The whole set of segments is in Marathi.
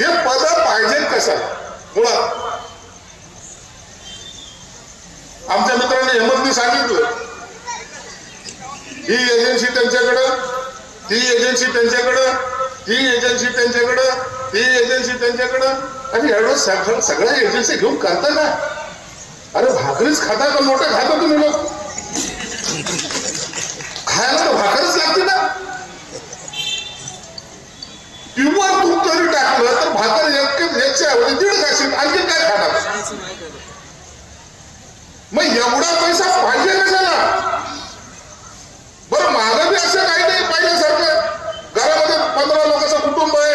हे पद पाहिजे कशाला? मुळात आमच्या मित्रांनी हेमंतनी सांगितलं, ही एजन्सी त्यांच्याकडं, ती एजन्सी त्यांच्याकडं, ती एजन्सी त्यांच्याकडं, ती एजन्सी त्यांच्याकडं. आणि एवढं सगळ्या एजन्सी घेऊन करता का? अरे भाकरीच खाता का मोठं खाता तुम्ही लोक? खायला तर भाकरीच लागते ना. किंवा तूप जरी टाकलं तर भाकर एकच्या दीड खाशील, आणखी काय खाणार? मग एवढा पैसा पाहिजे कशाला? बरं माझं बी असं काही नाही पाहिल्यासारखं. घरामध्ये 15 लोकांचं कुटुंब आहे,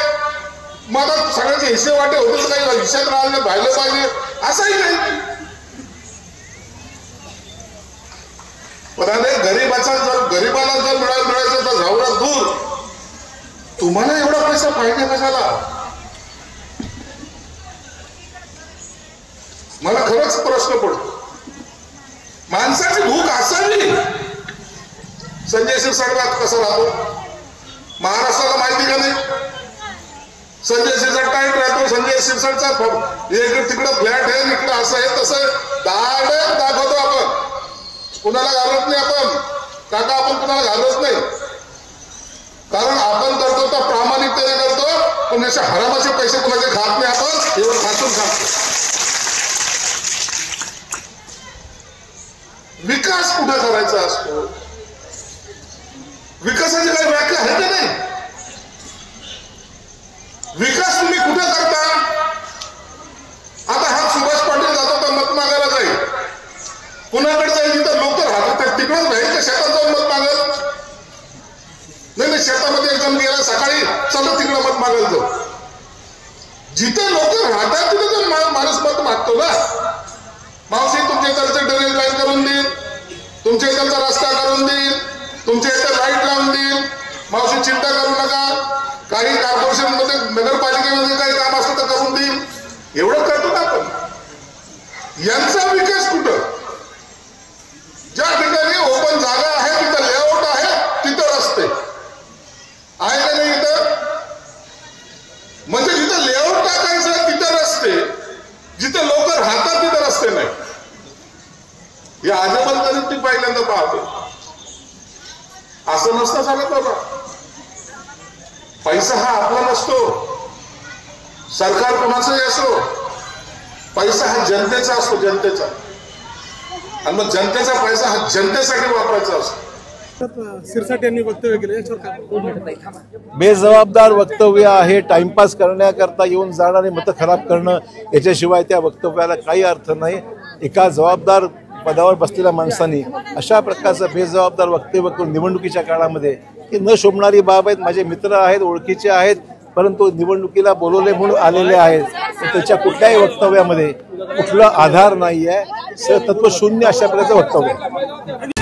मला सगळ्यांचे हिस्से वाटे होते, काही हिस्सात राहिलं पाहिलं पाहिजे असंही नाही. पण गरीबाला जर मिळायचं तर झावरा दूर. तुम्हाला एवढा पैसा पाहिजे कशाला? मला खरंच प्रश्न पडतो. माणसाची भूक असावी. संजय शिरसाट कसा राहतो महाराष्ट्राला माहिती का नाही? संजय शिरसाट टाईट राहतो. संजय शिरसाटचा तिकडं फ्लॅट आहे, इकडं असं आहे तसं दाखवतो आपण. कुणाला घालत नाही आपण काका, आपण कुणाला घालत नाही. कारण आपण करतो तर प्रामाणिकतेने करतो, पण अशा हरामाचे पैसे कुणाचे खात नाही. आपण एवढं खातून खातो. विकास कुठे करायचा असतो? विकासाची काही व्याख्या आहे का नाही? विकास तुम्ही कुठे करता? आता हा सुभाष पाटील जातो तर मत मागायला जाईल. कुणाकडे जाईल? जिथं लोक राहतात तिकडच राहील का शेतात जाऊन मत मागल? नाही, शेतामध्ये एकदम गेला सकाळी, चला तिकडं मत मागायला जाऊ. जिथे लोक राहतात तिथे तर माणूस मत मागतो ना. मावशी तुमच्या इथं ड्रेनेज लाईन करून देईल, तुमच्या इथलचा रस्ता करून देईल, तुमच्या इथं लाईट लावून देईल. मावशी चिंता करू नका. काही कॉर्पोरेशन मध्ये नगरपालिकेमध्ये काही काम असलं तर करून देईल. एवढं करतो ना आपण. यांचा विकास कुठं? ज्या ठिकाणी ओपन जागा आहे तिथं लेआउट आहे, तिथं रस्ते आहे का नाही? इथं म्हणजे जिथं लेआउट टाकायचं तिथं रस्ते, जिथे लोक राहतात तिथं रस्ते नाही. हे आजोबा तरी ती पहिल्यांदा पाहतो. असं नसतं सांगत बाबा. पैसा हा आपला नसतो, सरकार कोणाचाही असो. पैसा हा जनतेचा असतो, जनतेचा. आणि मग जनतेचा पैसा हा जनतेसाठी वापरायचा असतो. शिरसाट यांनी वक्तव्य केले, बेजबाबदार वक्तव्य आहे. टाइमपास करण्याकरता येऊन जाणारे मतं खराब करणं, याच्याशिवाय त्या वक्तव्याला काही अर्थ नाही. एका जबाबदार पदावर बसलेल्या माणसांनी अशा प्रकारचं बेजबाबदार वक्तव्य करून निवडणुकीच्या काळामध्ये ही न शोभणारी बाब आहेत. माझे मित्र आहेत, ओळखीचे आहेत, परंतु निवडणुकीला बोलवले म्हणून आलेले आहेत. त्याच्या कुठल्याही वक्तव्यामध्ये कुठला आधार नाही आहे. तत्वशून्य अशा प्रकारचं वक्तव्य.